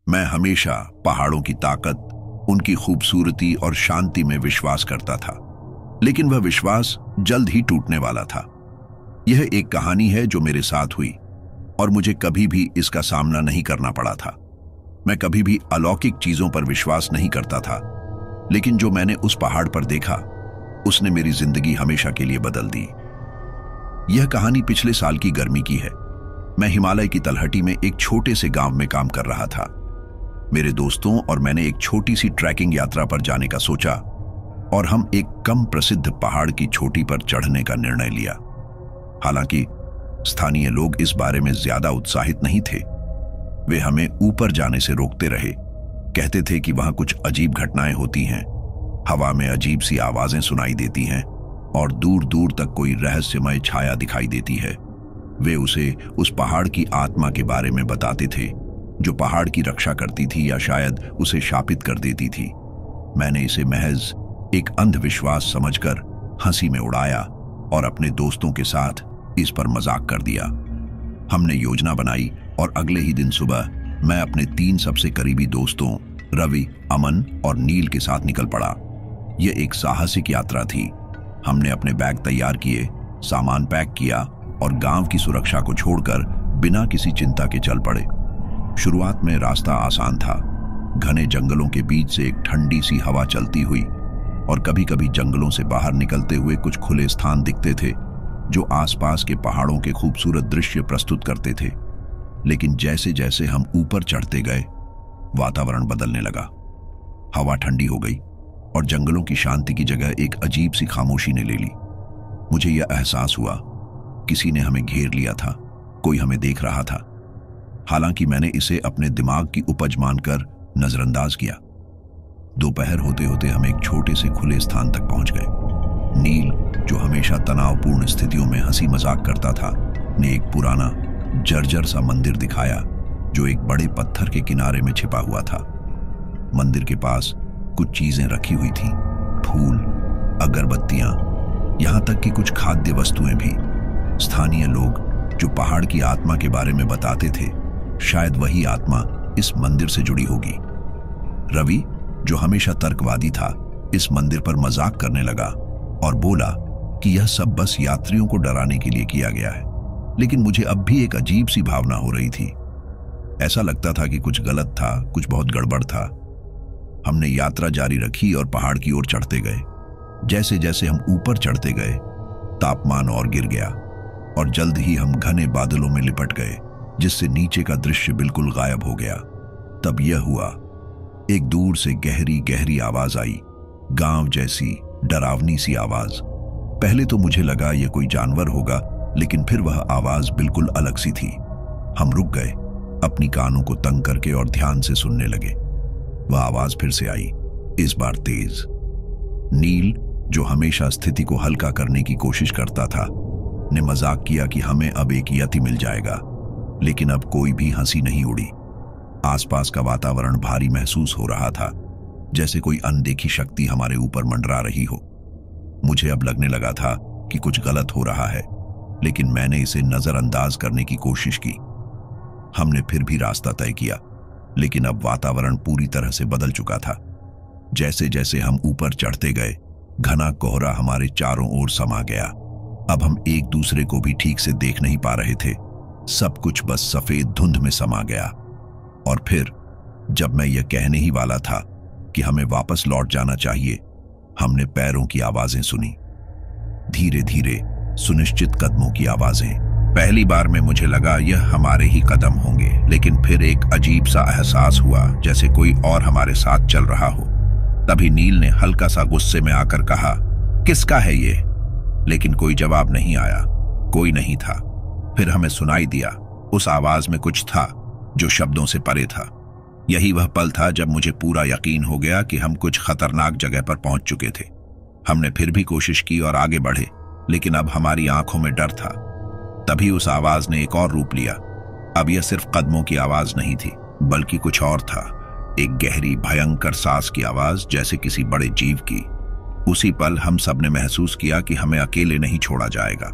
मैं हमेशा पहाड़ों की ताकत, उनकी खूबसूरती और शांति में विश्वास करता था, लेकिन वह विश्वास जल्द ही टूटने वाला था। यह एक कहानी है जो मेरे साथ हुई और मुझे कभी भी इसका सामना नहीं करना पड़ा था। मैं कभी भी अलौकिक चीजों पर विश्वास नहीं करता था, लेकिन जो मैंने उस पहाड़ पर देखा, उसने मेरी जिंदगी हमेशा के लिए बदल दी। यह कहानी पिछले साल की गर्मी की है। मैं हिमालय की तलहटी में एक छोटे से गांव में काम कर रहा था। मेरे दोस्तों और मैंने एक छोटी सी ट्रैकिंग यात्रा पर जाने का सोचा और हम एक कम प्रसिद्ध पहाड़ की चोटी पर चढ़ने का निर्णय लिया। हालांकि स्थानीय लोग इस बारे में ज्यादा उत्साहित नहीं थे। वे हमें ऊपर जाने से रोकते रहे, कहते थे कि वहां कुछ अजीब घटनाएं होती हैं, हवा में अजीब सी आवाजें सुनाई देती हैं और दूर दूर तक कोई रहस्यमय छाया दिखाई देती है। वे उसे उस पहाड़ की आत्मा के बारे में बताते थे जो पहाड़ की रक्षा करती थी या शायद उसे शापित कर देती थी। मैंने इसे महज एक अंधविश्वास समझकर हंसी में उड़ाया और अपने दोस्तों के साथ इस पर मजाक कर दिया। हमने योजना बनाई और अगले ही दिन सुबह मैं अपने 3 सबसे करीबी दोस्तों रवि, अमन और नील के साथ निकल पड़ा। यह एक साहसिक यात्रा थी। हमने अपने बैग तैयार किए, सामान पैक किया और गांव की सुरक्षा को छोड़कर बिना किसी चिंता के चल पड़े। शुरुआत में रास्ता आसान था। घने जंगलों के बीच से एक ठंडी सी हवा चलती हुई और कभी कभी जंगलों से बाहर निकलते हुए कुछ खुले स्थान दिखते थे जो आसपास के पहाड़ों के खूबसूरत दृश्य प्रस्तुत करते थे। लेकिन जैसे जैसे हम ऊपर चढ़ते गए, वातावरण बदलने लगा। हवा ठंडी हो गई और जंगलों की शांति की जगह एक अजीब सी खामोशी ने ले ली। मुझे यह एहसास हुआ किसी ने हमें घेर लिया था, कोई हमें देख रहा था। हालांकि मैंने इसे अपने दिमाग की उपज मानकर नजरअंदाज किया। दोपहर होते होते हम एक छोटे से खुले स्थान तक पहुंच गए। नील, जो हमेशा तनावपूर्ण स्थितियों में हंसी मजाक करता था, ने एक पुराना जर्जर सा मंदिर दिखाया जो एक बड़े पत्थर के किनारे में छिपा हुआ था। मंदिर के पास कुछ चीजें रखी हुई थीं, फूल, अगरबत्तियां, यहां तक कि कुछ खाद्य वस्तुएं भी। स्थानीय लोग जो पहाड़ की आत्मा के बारे में बताते थे, शायद वही आत्मा इस मंदिर से जुड़ी होगी। रवि, जो हमेशा तर्कवादी था, इस मंदिर पर मजाक करने लगा और बोला कि यह सब बस यात्रियों को डराने के लिए किया गया है। लेकिन मुझे अब भी एक अजीब सी भावना हो रही थी। ऐसा लगता था कि कुछ गलत था, कुछ बहुत गड़बड़ था। हमने यात्रा जारी रखी और पहाड़ की ओर चढ़ते गए। जैसे जैसे हम ऊपर चढ़ते गए, तापमान और गिर गया और जल्द ही हम घने बादलों में लिपट गए, जिससे नीचे का दृश्य बिल्कुल गायब हो गया। तब यह हुआ, एक दूर से गहरी गहरी आवाज आई, गांव जैसी डरावनी सी आवाज। पहले तो मुझे लगा यह कोई जानवर होगा, लेकिन फिर वह आवाज बिल्कुल अलग सी थी। हम रुक गए, अपनी कानों को तंग करके और ध्यान से सुनने लगे। वह आवाज फिर से आई, इस बार तेज। नील, जो हमेशा स्थिति को हल्का करने की कोशिश करता था, ने मजाक किया कि हमें अब एक यति मिल जाएगा। लेकिन अब कोई भी हंसी नहीं उड़ी। आसपास का वातावरण भारी महसूस हो रहा था, जैसे कोई अनदेखी शक्ति हमारे ऊपर मंडरा रही हो। मुझे अब लगने लगा था कि कुछ गलत हो रहा है, लेकिन मैंने इसे नजरअंदाज करने की कोशिश की। हमने फिर भी रास्ता तय किया, लेकिन अब वातावरण पूरी तरह से बदल चुका था। जैसे जैसे हम ऊपर चढ़ते गए, घना कोहरा हमारे चारों ओर समा गया। अब हम एक दूसरे को भी ठीक से देख नहीं पा रहे थे। सब कुछ बस सफेद धुंध में समा गया। और फिर जब मैं यह कहने ही वाला था कि हमें वापस लौट जाना चाहिए, हमने पैरों की आवाजें सुनी, धीरे धीरे सुनिश्चित कदमों की आवाजें। पहली बार में मुझे लगा यह हमारे ही कदम होंगे, लेकिन फिर एक अजीब सा एहसास हुआ जैसे कोई और हमारे साथ चल रहा हो। तभी नील ने हल्का सा गुस्से में आकर कहा, किसका है ये? लेकिन कोई जवाब नहीं आया, कोई नहीं था। फिर हमें सुनाई दिया, उस आवाज में कुछ था जो शब्दों से परे था। यही वह पल था जब मुझे पूरा यकीन हो गया कि हम कुछ खतरनाक जगह पर पहुंच चुके थे। हमने फिर भी कोशिश की और आगे बढ़े, लेकिन अब हमारी आंखों में डर था। तभी उस आवाज ने एक और रूप लिया। अब यह सिर्फ कदमों की आवाज नहीं थी, बल्कि कुछ और था। एक गहरी भयंकर सांस की आवाज, जैसे किसी बड़े जीव की। उसी पल हम सब ने महसूस किया कि हमें अकेले नहीं छोड़ा जाएगा।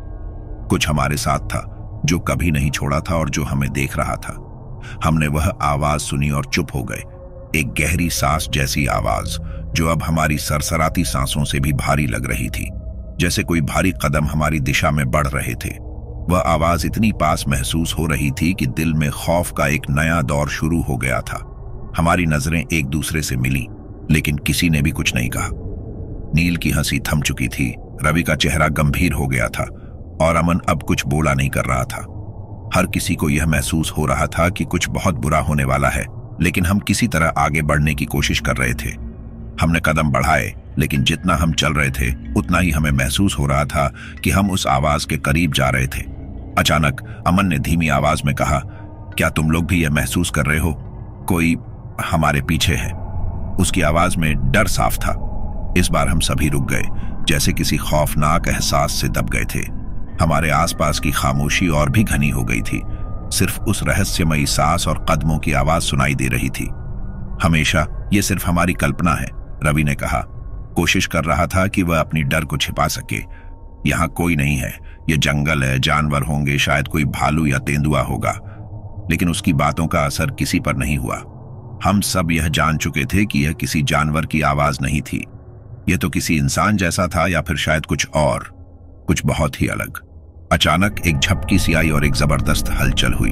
कुछ हमारे साथ था जो कभी नहीं छोड़ा था और जो हमें देख रहा था। हमने वह आवाज सुनी और चुप हो गए। एक गहरी सांस जैसी आवाज जो अब हमारी सरसराती सांसों से भी भारी लग रही थी, जैसे कोई भारी कदम हमारी दिशा में बढ़ रहे थे। वह आवाज इतनी पास महसूस हो रही थी कि दिल में खौफ का एक नया दौर शुरू हो गया था। हमारी नजरें एक दूसरे से मिली, लेकिन किसी ने भी कुछ नहीं कहा। नील की हंसी थम चुकी थी, रवि का चेहरा गंभीर हो गया था और अमन अब कुछ बोला नहीं कर रहा था। हर किसी को यह महसूस हो रहा था कि कुछ बहुत बुरा होने वाला है, लेकिन हम किसी तरह आगे बढ़ने की कोशिश कर रहे थे। हमने कदम बढ़ाए, लेकिन जितना हम चल रहे थे उतना ही हमें महसूस हो रहा था कि हम उस आवाज के करीब जा रहे थे। अचानक अमन ने धीमी आवाज में कहा, क्या तुम लोग भी यह महसूस कर रहे हो? कोई हमारे पीछे है। उसकी आवाज में डर साफ था। इस बार हम सभी रुक गए, जैसे किसी खौफनाक एहसास से दब गए थे। हमारे आसपास की खामोशी और भी घनी हो गई थी। सिर्फ उस रहस्यमयी सांस और कदमों की आवाज सुनाई दे रही थी। हमेशा ये सिर्फ हमारी कल्पना है, रवि ने कहा। कोशिश कर रहा था कि वह अपनी डर को छिपा सके। यहाँ कोई नहीं है, यह जंगल है, जानवर होंगे, शायद कोई भालू या तेंदुआ होगा। लेकिन उसकी बातों का असर किसी पर नहीं हुआ। हम सब यह जान चुके थे कि यह किसी जानवर की आवाज नहीं थी। यह तो किसी इंसान जैसा था, या फिर शायद कुछ और, कुछ बहुत ही अलग। अचानक एक झपकी सी आई और एक जबरदस्त हलचल हुई।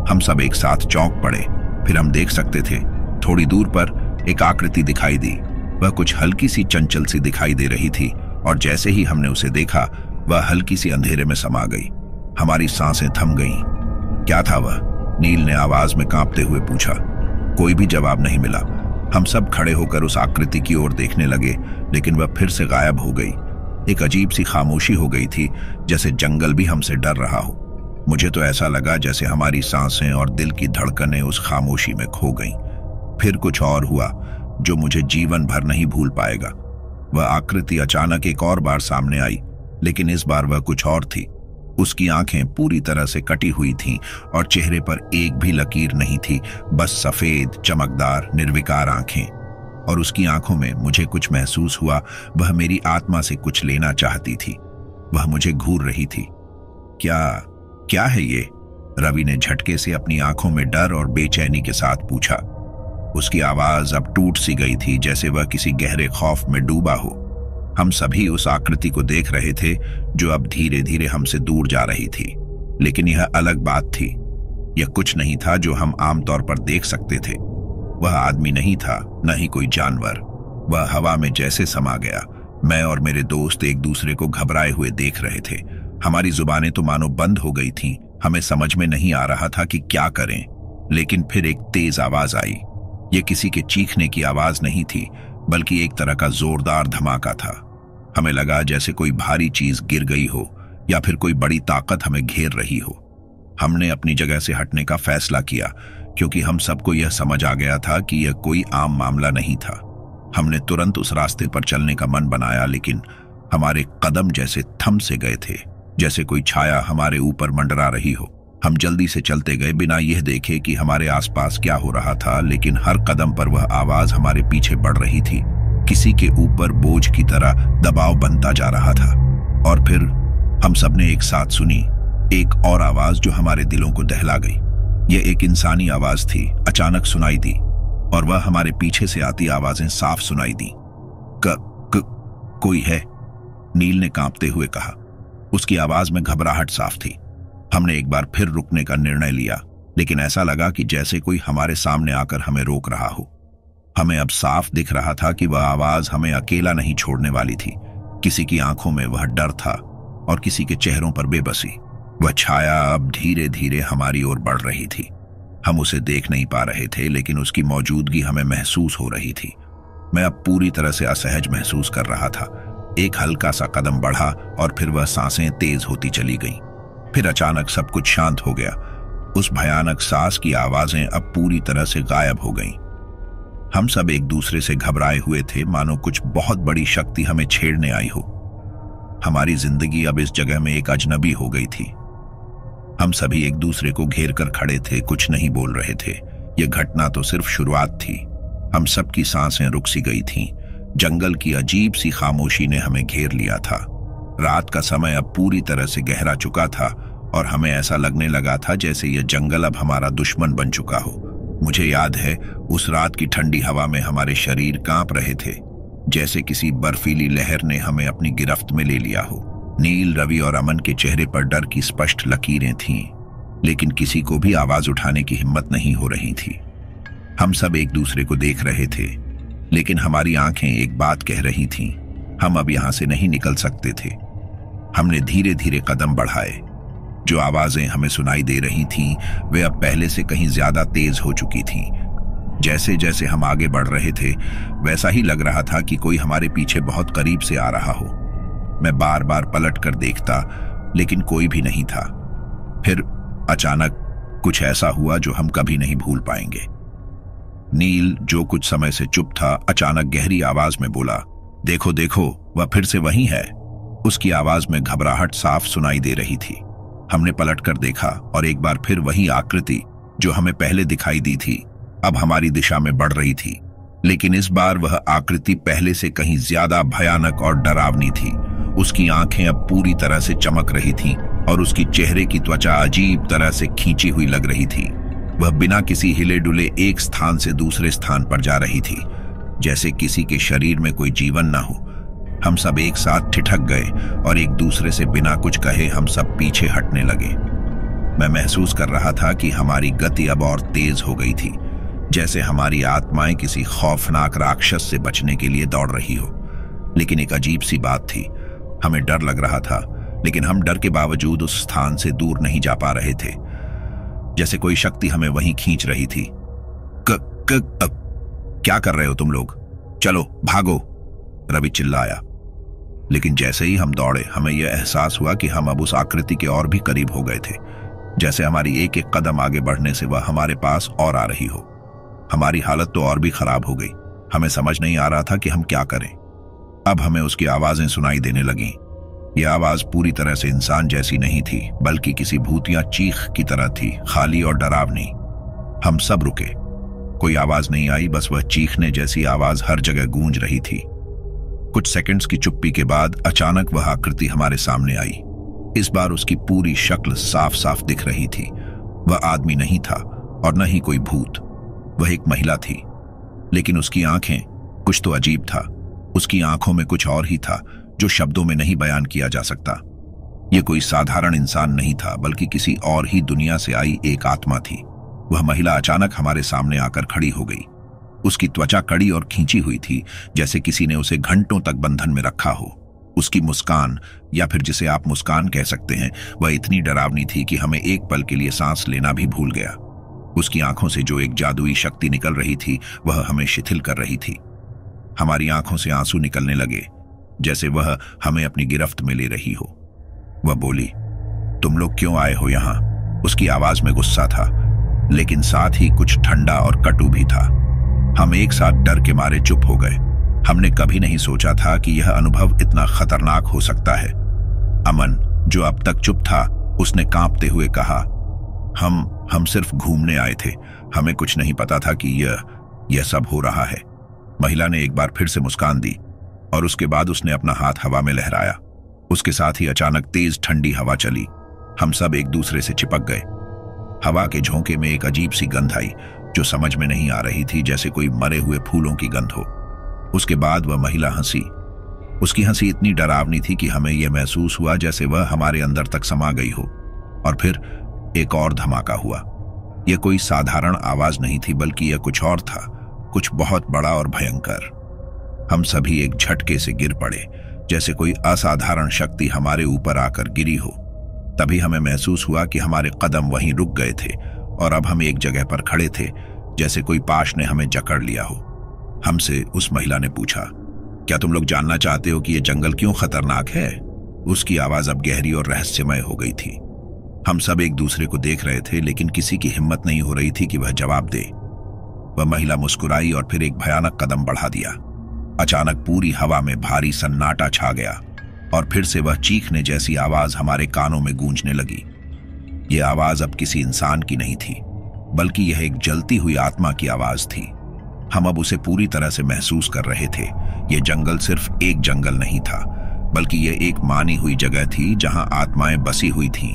हम सब एक साथ चौंक पड़े। फिर हम देख सकते थे थोड़ी दूर पर एक आकृति दिखाई दी। वह कुछ हल्की सी चंचल सी दिखाई दे रही थी, और जैसे ही हमने उसे देखा वह हल्की सी अंधेरे में समा गई। हमारी सांसें थम गईं। क्या था वह? नील ने आवाज में कांपते हुए पूछा। कोई भी जवाब नहीं मिला। हम सब खड़े होकर उस आकृति की ओर देखने लगे, लेकिन वह फिर से गायब हो गई। एक अजीब सी खामोशी हो गई थी, जैसे जंगल भी हमसे डर रहा हो। मुझे तो ऐसा लगा जैसे हमारी सांसें और दिल की धड़कनें उस खामोशी में खो गईं। फिर कुछ और हुआ जो मुझे जीवन भर नहीं भूल पाएगा। वह आकृति अचानक एक और बार सामने आई, लेकिन इस बार वह कुछ और थी। उसकी आंखें पूरी तरह से कटी हुई थीं और चेहरे पर एक भी लकीर नहीं थी, बस सफेद, चमकदार, निर्विकार आंखें। और उसकी आंखों में मुझे कुछ महसूस हुआ। वह मेरी आत्मा से कुछ लेना चाहती थी। वह मुझे घूर रही थी। क्या है ये? रवि ने झटके से अपनी आंखों में डर और बेचैनी के साथ पूछा। उसकी आवाज अब टूट सी गई थी, जैसे वह किसी गहरे खौफ में डूबा हो। हम सभी उस आकृति को देख रहे थे जो अब धीरे धीरे हमसे दूर जा रही थी। लेकिन यह अलग बात थी। यह कुछ नहीं था जो हम आमतौर पर देख सकते थे। वह आदमी नहीं था, न ही कोई जानवर। वह हवा में जैसे समा गया। मैं और मेरे दोस्त एक दूसरे को घबराए हुए देख रहे थे। हमारी जुबानें तो मानो बंद हो गई थीं। हमें समझ में नहीं आ रहा था कि क्या करें। लेकिन फिर एक तेज आवाज आई। यह किसी के चीखने की आवाज नहीं थी, बल्कि एक तरह का जोरदार धमाका था। हमें लगा जैसे कोई भारी चीज गिर गई हो, या फिर कोई बड़ी ताकत हमें घेर रही हो। हमने अपनी जगह से हटने का फैसला किया, क्योंकि हम सबको यह समझ आ गया था कि यह कोई आम मामला नहीं था। हमने तुरंत उस रास्ते पर चलने का मन बनाया, लेकिन हमारे कदम जैसे थम से गए थे, जैसे कोई छाया हमारे ऊपर मंडरा रही हो। हम जल्दी से चलते गए, बिना यह देखे कि हमारे आसपास क्या हो रहा था। लेकिन हर कदम पर वह आवाज हमारे पीछे बढ़ रही थी। किसी के ऊपर बोझ की तरह दबाव बनता जा रहा था। और फिर हम सबने एक साथ सुनी एक और आवाज जो हमारे दिलों को दहला गई। यह एक इंसानी आवाज थी, अचानक सुनाई दी, और वह हमारे पीछे से आती आवाजें साफ सुनाई दी। कोई है? नील ने कांपते हुए कहा। उसकी आवाज में घबराहट साफ थी। हमने एक बार फिर रुकने का निर्णय लिया, लेकिन ऐसा लगा कि जैसे कोई हमारे सामने आकर हमें रोक रहा हो। हमें अब साफ दिख रहा था कि वह आवाज हमें अकेला नहीं छोड़ने वाली थी। किसी की आंखों में वह डर था और किसी के चेहरों पर बेबसी। वह छाया अब धीरे धीरे हमारी ओर बढ़ रही थी। हम उसे देख नहीं पा रहे थे, लेकिन उसकी मौजूदगी हमें महसूस हो रही थी। मैं अब पूरी तरह से असहज महसूस कर रहा था। एक हल्का सा कदम बढ़ा और फिर वह सांसें तेज होती चली गईं। फिर अचानक सब कुछ शांत हो गया। उस भयानक सांस की आवाजें अब पूरी तरह से गायब हो गईं। हम सब एक दूसरे से घबराए हुए थे, मानो कुछ बहुत बड़ी शक्ति हमें छेड़ने आई हो। हमारी जिंदगी अब इस जगह में एक अजनबी हो गई थी। हम सभी एक दूसरे को घेर कर खड़े थे, कुछ नहीं बोल रहे थे। यह घटना तो सिर्फ शुरुआत थी। हम सबकी सांसें रुक सी गई थीं। जंगल की अजीब सी खामोशी ने हमें घेर लिया था। रात का समय अब पूरी तरह से गहरा चुका था और हमें ऐसा लगने लगा था जैसे यह जंगल अब हमारा दुश्मन बन चुका हो। मुझे याद है उस रात की ठंडी हवा में हमारे शरीर कांप रहे थे, जैसे किसी बर्फीली लहर ने हमें अपनी गिरफ्त में ले लिया हो। नील, रवि और अमन के चेहरे पर डर की स्पष्ट लकीरें थीं, लेकिन किसी को भी आवाज उठाने की हिम्मत नहीं हो रही थी। हम सब एक दूसरे को देख रहे थे, लेकिन हमारी आंखें एक बात कह रही थीं, हम अब यहां से नहीं निकल सकते थे। हमने धीरे धीरे कदम बढ़ाए। जो आवाजें हमें सुनाई दे रही थीं, वे अब पहले से कहीं ज्यादा तेज हो चुकी थीं। जैसे जैसे हम आगे बढ़ रहे थे, वैसा ही लग रहा था कि कोई हमारे पीछे बहुत करीब से आ रहा हो। मैं बार बार पलट कर देखता, लेकिन कोई भी नहीं था। फिर अचानक कुछ ऐसा हुआ जो हम कभी नहीं भूल पाएंगे। नील, जो कुछ समय से चुप था, अचानक गहरी आवाज में बोला, देखो देखो, वह फिर से वही है। उसकी आवाज में घबराहट साफ सुनाई दे रही थी। हमने पलटकर देखा और एक बार फिर वही आकृति जो हमें पहले दिखाई दी थी, अब हमारी दिशा में बढ़ रही थी। लेकिन इस बार वह आकृति पहले से कहीं ज्यादा भयानक और डरावनी थी। उसकी आंखें अब पूरी तरह से चमक रही थीं और उसकी चेहरे की त्वचा अजीब तरह से खींची हुई लग रही थी। वह बिना किसी हिले डुले एक स्थान से दूसरे स्थान पर जा रही थी, जैसे किसी के शरीर में कोई जीवन ना हो। हम सब एक साथ ठिठक गए और एक दूसरे से बिना कुछ कहे हम सब पीछे हटने लगे। मैं महसूस कर रहा था कि हमारी गति अब और तेज हो गई थी, जैसे हमारी आत्माएं किसी खौफनाक राक्षस से बचने के लिए दौड़ रही हो। लेकिन एक अजीब सी बात थी, हमें डर लग रहा था, लेकिन हम डर के बावजूद उस स्थान से दूर नहीं जा पा रहे थे, जैसे कोई शक्ति हमें वहीं खींच रही थी। क्या कर रहे हो तुम लोग? चलो भागो, रवि चिल्लाया। लेकिन जैसे ही हम दौड़े, हमें यह एहसास हुआ कि हम अब उस आकृति के और भी करीब हो गए थे। जैसे हमारी एक एक कदम आगे बढ़ने से वह हमारे पास और आ रही हो। हमारी हालत तो और भी खराब हो गई। हमें समझ नहीं आ रहा था कि हम क्या करें। अब हमें उसकी आवाजें सुनाई देने लगीं। यह आवाज पूरी तरह से इंसान जैसी नहीं थी, बल्कि किसी भूतिया चीख की तरह थी, खाली और डरावनी। हम सब रुके। कोई आवाज नहीं आई, बस वह चीखने जैसी आवाज हर जगह गूंज रही थी। कुछ सेकंड्स की चुप्पी के बाद अचानक वह आकृति हमारे सामने आई। इस बार उसकी पूरी शक्ल साफ साफ दिख रही थी। वह आदमी नहीं था और न ही कोई भूत। वह एक महिला थी, लेकिन उसकी आंखें, कुछ तो अजीब था। उसकी आंखों में कुछ और ही था जो शब्दों में नहीं बयान किया जा सकता। यह कोई साधारण इंसान नहीं था, बल्कि किसी और ही दुनिया से आई एक आत्मा थी। वह महिला अचानक हमारे सामने आकर खड़ी हो गई। उसकी त्वचा कड़ी और खींची हुई थी, जैसे किसी ने उसे घंटों तक बंधन में रखा हो। उसकी मुस्कान, या फिर जिसे आप मुस्कान कह सकते हैं, वह इतनी डरावनी थी कि हमें एक पल के लिए सांस लेना भी भूल गया। उसकी आंखों से जो एक जादुई शक्ति निकल रही थी, वह हमें शिथिल कर रही थी। हमारी आंखों से आंसू निकलने लगे, जैसे वह हमें अपनी गिरफ्त में ले रही हो। वह बोली, तुम लोग क्यों आए हो यहां? उसकी आवाज में गुस्सा था, लेकिन साथ ही कुछ ठंडा और कटु भी था। हम एक साथ डर के मारे चुप हो गए। हमने कभी नहीं सोचा था कि यह अनुभव इतना खतरनाक हो सकता है। अमन, जो अब तक चुप था, उसने कांपते हुए कहा, हम सिर्फ घूमने आए थे। हमें कुछ नहीं पता था कि यह सब हो रहा है। महिला ने एक बार फिर से मुस्कान दी और उसके बाद उसने अपना हाथ हवा में लहराया। उसके साथ ही अचानक तेज ठंडी हवा चली। हम सब एक दूसरे से चिपक गए। हवा के झोंके में एक अजीब सी गंध आई जो समझ में नहीं आ रही थी, जैसे कोई मरे हुए फूलों की गंध हो। उसके बाद वह महिला हंसी। उसकी हंसी इतनी डरावनी थी कि हमें यह महसूस हुआ जैसे वह हमारे अंदर तक समा गई हो। और फिर एक और धमाका हुआ। यह कोई साधारण आवाज नहीं थी, बल्कि यह कुछ और था, कुछ बहुत बड़ा और भयंकर। हम सभी एक झटके से गिर पड़े, जैसे कोई असाधारण शक्ति हमारे ऊपर आकर गिरी हो। तभी हमें महसूस हुआ कि हमारे कदम वहीं रुक गए थे और अब हम एक जगह पर खड़े थे, जैसे कोई पाश ने हमें जकड़ लिया हो। हमसे उस महिला ने पूछा, क्या तुम लोग जानना चाहते हो कि यह जंगल क्यों खतरनाक है? उसकी आवाज अब गहरी और रहस्यमय हो गई थी। हम सब एक दूसरे को देख रहे थे, लेकिन किसी की हिम्मत नहीं हो रही थी कि वह जवाब दे। वह महिला मुस्कुराई और फिर एक भयानक कदम बढ़ा दिया। अचानक पूरी हवा में भारी सन्नाटा छा गया और फिर से वह चीखने जैसी आवाज हमारे कानों में गूंजने लगी। यह आवाज अब किसी इंसान की नहीं थी, बल्कि यह एक जलती हुई आत्मा की आवाज थी। हम अब उसे पूरी तरह से महसूस कर रहे थे। यह जंगल सिर्फ एक जंगल नहीं था, बल्कि यह एक मानी हुई जगह थी जहां आत्माएं बसी हुई थीं।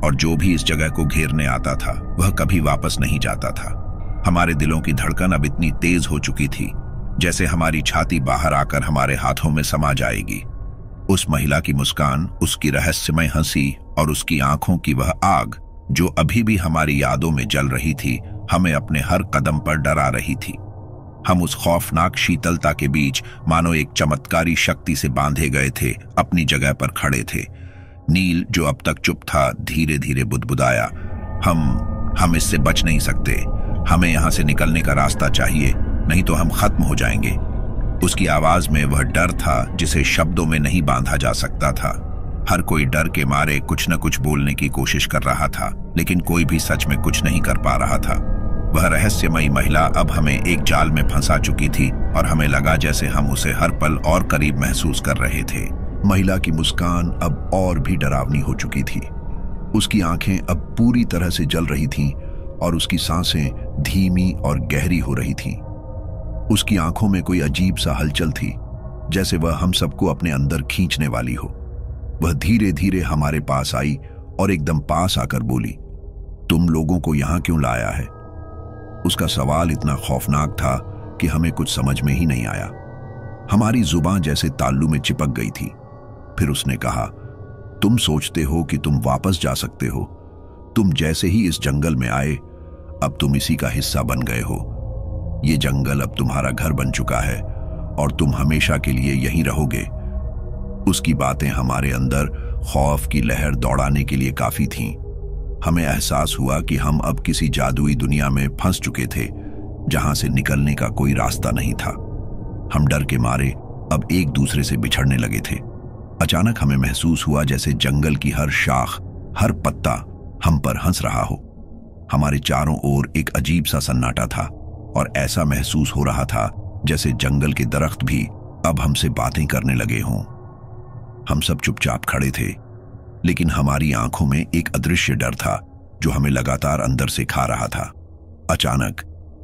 और जो भी इस जगह को घेरने आता था वह कभी वापस नहीं जाता था। हमारे दिलों की धड़कन अब इतनी तेज हो चुकी थी जैसे हमारी छाती बाहर आकर हमारे हाथों में समा जाएगी। उस महिला की मुस्कान, उसकी रहस्यमय हंसी और उसकी आंखों की वह आग जो अभी भी हमारी यादों में जल रही थी, हमें अपने हर कदम पर डरा रही थी। हम उस खौफनाक शीतलता के बीच मानो एक चमत्कारी शक्ति से बांधे गए थे, अपनी जगह पर खड़े थे। नील, जो अब तक चुप था, धीरे धीरे बुदबुदाया, हम इससे बच नहीं सकते। हमें यहां से निकलने का रास्ता चाहिए, नहीं तो हम खत्म हो जाएंगे। उसकी आवाज में वह डर था जिसे शब्दों में नहीं बांधा जा सकता था। हर कोई डर के मारे कुछ न कुछ बोलने की कोशिश कर रहा था, लेकिन कोई भी सच में कुछ नहीं कर पा रहा था। वह रहस्यमयी महिला अब हमें एक जाल में फंसा चुकी थी और हमें लगा जैसे हम उसे हर पल और करीब महसूस कर रहे थे। महिला की मुस्कान अब और भी डरावनी हो चुकी थी। उसकी आंखें अब पूरी तरह से जल रही थीं और उसकी सांसें धीमी और गहरी हो रही थीं। उसकी आंखों में कोई अजीब सा हलचल थी, जैसे वह हम सबको अपने अंदर खींचने वाली हो। वह धीरे धीरे हमारे पास आई और एकदम पास आकर बोली, तुम लोगों को यहां क्यों लाया है? उसका सवाल इतना खौफनाक था कि हमें कुछ समझ में ही नहीं आया। हमारी जुबान जैसे ताल्लू में चिपक गई थी। फिर उसने कहा, तुम सोचते हो कि तुम वापस जा सकते हो। तुम जैसे ही इस जंगल में आए, अब तुम इसी का हिस्सा बन गए हो। ये जंगल अब तुम्हारा घर बन चुका है और तुम हमेशा के लिए यहीं रहोगे। उसकी बातें हमारे अंदर खौफ की लहर दौड़ाने के लिए काफी थीं। हमें एहसास हुआ कि हम अब किसी जादुई दुनिया में फंस चुके थे, जहां से निकलने का कोई रास्ता नहीं था। हम डर के मारे अब एक दूसरे से बिछड़ने लगे थे। अचानक हमें महसूस हुआ जैसे जंगल की हर शाख, हर पत्ता हम पर हंस रहा हो। हमारे चारों ओर एक अजीब सा सन्नाटा था और ऐसा महसूस हो रहा था जैसे जंगल के दरख्त भी अब हमसे बातें करने लगे हों। हम सब चुपचाप खड़े थे, लेकिन हमारी आंखों में एक अदृश्य डर था जो हमें लगातार अंदर से खा रहा था। अचानक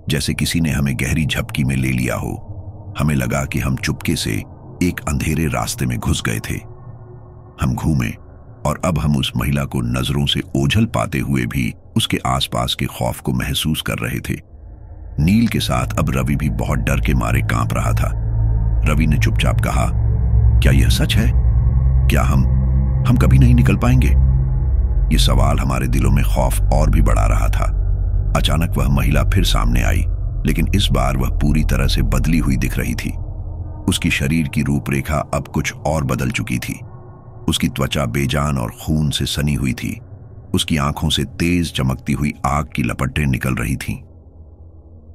जैसे किसी ने हमें गहरी झपकी में ले लिया हो, हमें लगा कि हम चुपके से एक अंधेरे रास्ते में घुस गए थे। हम घूमे और अब हम उस महिला को नजरों से ओझल पाते हुए भी उसके आसपास के खौफ को महसूस कर रहे थे। नील के साथ अब रवि भी बहुत डर के मारे कांप रहा था। रवि ने चुपचाप कहा, क्या यह सच है? क्या हम कभी नहीं निकल पाएंगे? ये सवाल हमारे दिलों में खौफ और भी बढ़ा रहा था। अचानक वह महिला फिर सामने आई, लेकिन इस बार वह पूरी तरह से बदली हुई दिख रही थी। उसकी शरीर की रूपरेखा अब कुछ और बदल चुकी थी। उसकी त्वचा बेजान और खून से सनी हुई थी। उसकी आंखों से तेज चमकती हुई आग की लपटें निकल रही थीं।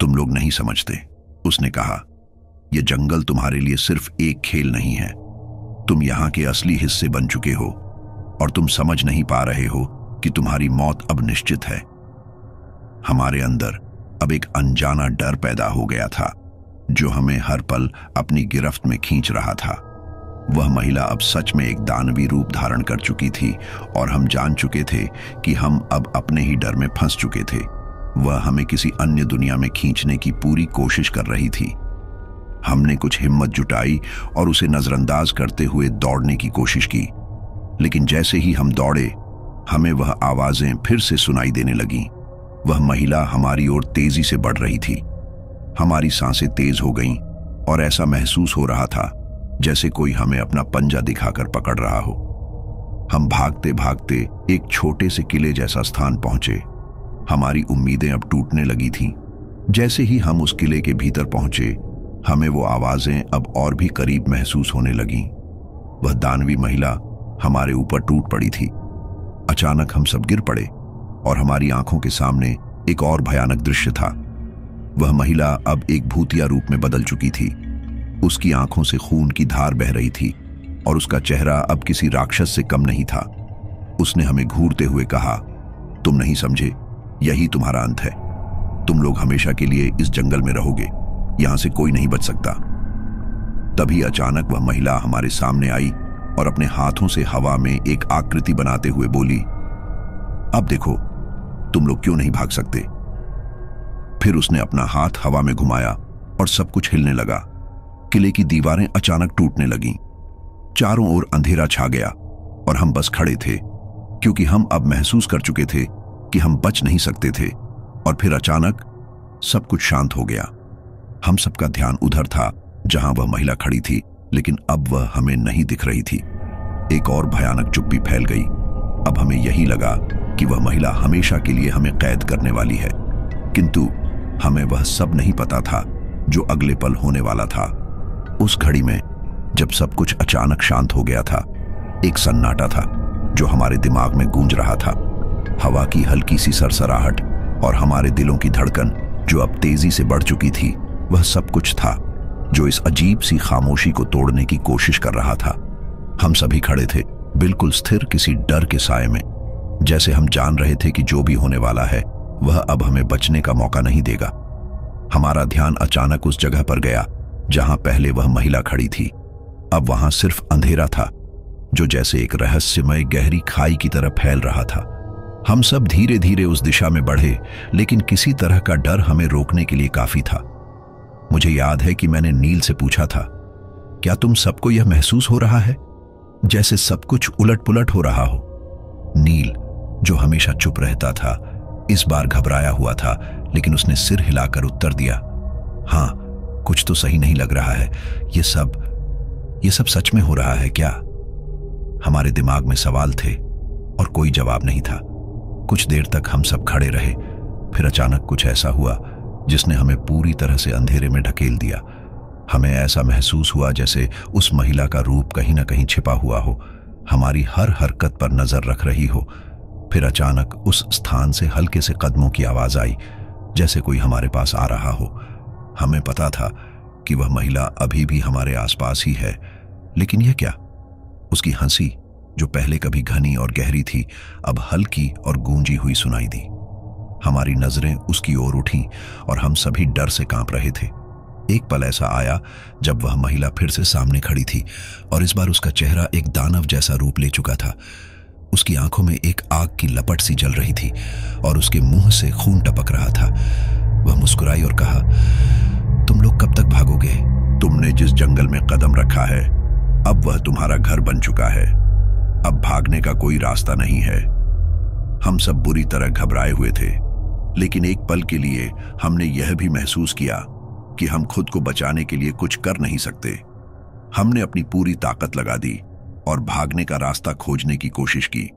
तुम लोग नहीं समझते, उसने कहा, यह जंगल तुम्हारे लिए सिर्फ एक खेल नहीं है। तुम यहां के असली हिस्से बन चुके हो और तुम समझ नहीं पा रहे हो कि तुम्हारी मौत अब निश्चित है। हमारे अंदर अब एक अनजाना डर पैदा हो गया था जो हमें हर पल अपनी गिरफ्त में खींच रहा था। वह महिला अब सच में एक दानवी रूप धारण कर चुकी थी और हम जान चुके थे कि हम अब अपने ही डर में फंस चुके थे। वह हमें किसी अन्य दुनिया में खींचने की पूरी कोशिश कर रही थी। हमने कुछ हिम्मत जुटाई और उसे नजरअंदाज करते हुए दौड़ने की कोशिश की, लेकिन जैसे ही हम दौड़े, हमें वह आवाजें फिर से सुनाई देने लगीं। वह महिला हमारी ओर तेजी से बढ़ रही थी। हमारी सांसें तेज हो गईं और ऐसा महसूस हो रहा था जैसे कोई हमें अपना पंजा दिखाकर पकड़ रहा हो। हम भागते भागते एक छोटे से किले जैसा स्थान पहुंचे। हमारी उम्मीदें अब टूटने लगी थीं। जैसे ही हम उस किले के भीतर पहुंचे, हमें वो आवाजें अब और भी करीब महसूस होने लगीं। वह दानवी महिला हमारे ऊपर टूट पड़ी थी। अचानक हम सब गिर पड़े और हमारी आंखों के सामने एक और भयानक दृश्य था। वह महिला अब एक भूतिया रूप में बदल चुकी थी। उसकी आंखों से खून की धार बह रही थी और उसका चेहरा अब किसी राक्षस से कम नहीं था। उसने हमें घूरते हुए कहा, तुम नहीं समझे, यही तुम्हारा अंत है। तुम लोग हमेशा के लिए इस जंगल में रहोगे, यहां से कोई नहीं बच सकता। तभी अचानक वह महिला हमारे सामने आई और अपने हाथों से हवा में एक आकृति बनाते हुए बोली, अब देखो, तुम लोग क्यों नहीं भाग सकते। फिर उसने अपना हाथ हवा में घुमाया और सब कुछ हिलने लगा। किले की दीवारें अचानक टूटने लगीं। चारों ओर अंधेरा छा गया और हम बस खड़े थे, क्योंकि हम अब महसूस कर चुके थे कि हम बच नहीं सकते थे। और फिर अचानक सब कुछ शांत हो गया। हम सबका ध्यान उधर था जहां वह महिला खड़ी थी, लेकिन अब वह हमें नहीं दिख रही थी। एक और भयानक चुप्पी फैल गई। अब हमें यही लगा कि वह महिला हमेशा के लिए हमें कैद करने वाली है, किंतु हमें वह सब नहीं पता था जो अगले पल होने वाला था। उस घड़ी में जब सब कुछ अचानक शांत हो गया था, एक सन्नाटा था जो हमारे दिमाग में गूंज रहा था। हवा की हल्की सी सरसराहट और हमारे दिलों की धड़कन जो अब तेजी से बढ़ चुकी थी, वह सब कुछ था जो इस अजीब सी खामोशी को तोड़ने की कोशिश कर रहा था। हम सभी खड़े थे, बिल्कुल स्थिर किसी डर के साए में, जैसे हम जान रहे थे कि जो भी होने वाला है वह अब हमें बचने का मौका नहीं देगा। हमारा ध्यान अचानक उस जगह पर गया जहां पहले वह महिला खड़ी थी। अब वहां सिर्फ अंधेरा था जो जैसे एक रहस्यमय गहरी खाई की तरह फैल रहा था। हम सब धीरे धीरे उस दिशा में बढ़े, लेकिन किसी तरह का डर हमें रोकने के लिए काफी था। मुझे याद है कि मैंने नील से पूछा था, क्या तुम सबको यह महसूस हो रहा है जैसे सब कुछ उलट पुलट हो रहा हो? नील, जो हमेशा चुप रहता था, इस बार घबराया हुआ था, लेकिन उसने सिर हिलाकर उत्तर दिया, हाँ, कुछ तो सही नहीं लग रहा है। ये सब सच में हो रहा है क्या? हमारे दिमाग में सवाल थे और कोई जवाब नहीं था। कुछ देर तक हम सब खड़े रहे, फिर अचानक कुछ ऐसा हुआ जिसने हमें पूरी तरह से अंधेरे में ढकेल दिया। हमें ऐसा महसूस हुआ जैसे उस महिला का रूप कहीं ना कहीं छिपा हुआ हो, हमारी हर हरकत पर नजर रख रही हो। फिर अचानक उस स्थान से हल्के से कदमों की आवाज आई, जैसे कोई हमारे पास आ रहा हो। हमें पता था कि वह महिला अभी भी हमारे आसपास ही है, लेकिन यह क्या? उसकी हंसी, जो पहले कभी घनी और गहरी थी, अब हल्की और गूंजी हुई सुनाई दी। हमारी नजरें उसकी ओर उठी और हम सभी डर से कांप रहे थे। एक पल ऐसा आया जब वह महिला फिर से सामने खड़ी थी और इस बार उसका चेहरा एक दानव जैसा रूप ले चुका था। उसकी आंखों में एक आग की लपट सी जल रही थी और उसके मुंह से खून टपक रहा था। वह मुस्कुराई और कहा, तुम लोग कब तक भागोगे? तुमने जिस जंगल में कदम रखा है, अब वह तुम्हारा घर बन चुका है। अब भागने का कोई रास्ता नहीं है। हम सब बुरी तरह घबराए हुए थे, लेकिन एक पल के लिए हमने यह भी महसूस किया कि हम खुद को बचाने के लिए कुछ कर नहीं सकते। हमने अपनी पूरी ताकत लगा दी और भागने का रास्ता खोजने की कोशिश की,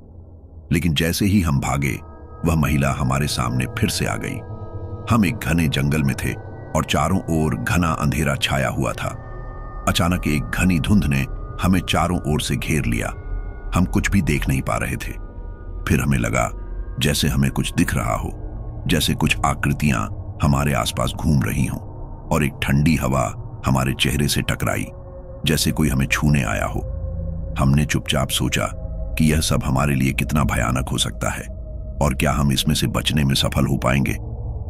लेकिन जैसे ही हम भागे, वह महिला हमारे सामने फिर से आ गई। हम एक घने जंगल में थे और चारों ओर घना अंधेरा छाया हुआ था। अचानक एक घनी धुंध ने हमें चारों ओर से घेर लिया। हम कुछ भी देख नहीं पा रहे थे। फिर हमें लगा जैसे हमें कुछ दिख रहा हो, जैसे कुछ आकृतियां हमारे आसपास घूम रही हों, और एक ठंडी हवा हमारे चेहरे से टकराई, जैसे कोई हमें छूने आया हो। हमने चुपचाप सोचा कि यह सब हमारे लिए कितना भयानक हो सकता है और क्या हम इसमें से बचने में सफल हो पाएंगे।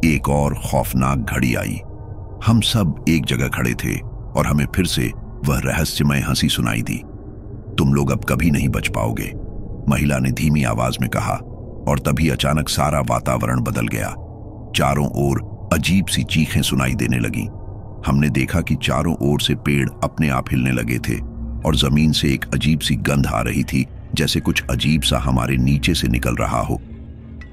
एक और खौफनाक घड़ी आई। हम सब एक जगह खड़े थे और हमें फिर से वह रहस्यमय हंसी सुनाई दी। तुम लोग अब कभी नहीं बच पाओगे, महिला ने धीमी आवाज में कहा, और तभी अचानक सारा वातावरण बदल गया। चारों ओर अजीब सी चीखें सुनाई देने लगीं। हमने देखा कि चारों ओर से पेड़ अपने आप हिलने लगे थे और जमीन से एक अजीब सी गंध आ रही थी, जैसे कुछ अजीब सा हमारे नीचे से निकल रहा हो।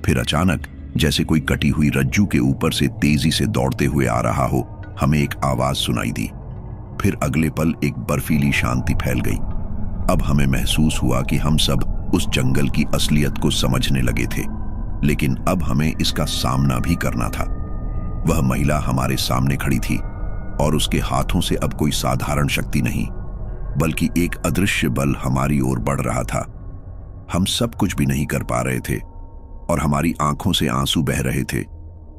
फिर अचानक जैसे कोई कटी हुई रज्जू के ऊपर से तेजी से दौड़ते हुए आ रहा हो, हमें एक आवाज सुनाई दी। फिर अगले पल एक बर्फीली शांति फैल गई। अब हमें महसूस हुआ कि हम सब उस जंगल की असलियत को समझने लगे थे, लेकिन अब हमें इसका सामना भी करना था। वह महिला हमारे सामने खड़ी थी और उसके हाथों से अब कोई साधारण शक्ति नहीं, बल्कि एक अदृश्य बल हमारी ओर बढ़ रहा था। हम सब कुछ भी नहीं कर पा रहे थे और हमारी आंखों से आंसू बह रहे थे,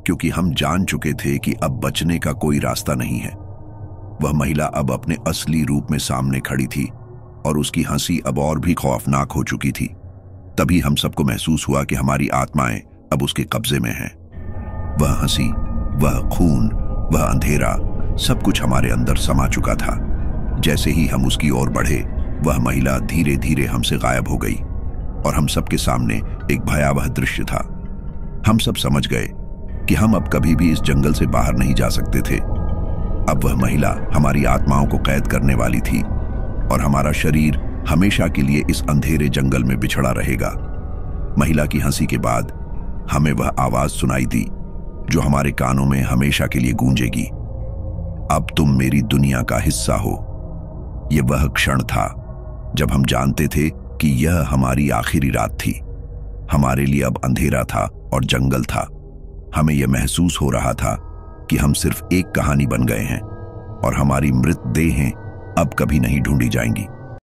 क्योंकि हम जान चुके थे कि अब बचने का कोई रास्ता नहीं है। वह महिला अब अपने असली रूप में सामने खड़ी थी और उसकी हंसी अब और भी खौफनाक हो चुकी थी। तभी हम सबको महसूस हुआ कि हमारी आत्माएं अब उसके कब्जे में हैं। वह हंसी, वह खून, वह अंधेरा, सब कुछ हमारे अंदर समा चुका था। जैसे ही हम उसकी ओर बढ़े, वह महिला धीरे धीरे हमसे गायब हो गई और हम सबके सामने एक भयावह दृश्य था। हम सब समझ गए कि हम अब कभी भी इस जंगल से बाहर नहीं जा सकते थे। अब वह महिला हमारी आत्माओं को कैद करने वाली थी और हमारा शरीर हमेशा के लिए इस अंधेरे जंगल में बिछड़ा रहेगा। महिला की हंसी के बाद हमें वह आवाज सुनाई दी जो हमारे कानों में हमेशा के लिए गूंजेगी, अब तुम मेरी दुनिया का हिस्सा हो। यह वह क्षण था जब हम जानते थे कि यह हमारी आखिरी रात थी। हमारे लिए अब अंधेरा था और जंगल था। हमें यह महसूस हो रहा था कि हम सिर्फ एक कहानी बन गए हैं और हमारी मृत देहें अब कभी नहीं ढूंढी जाएंगी।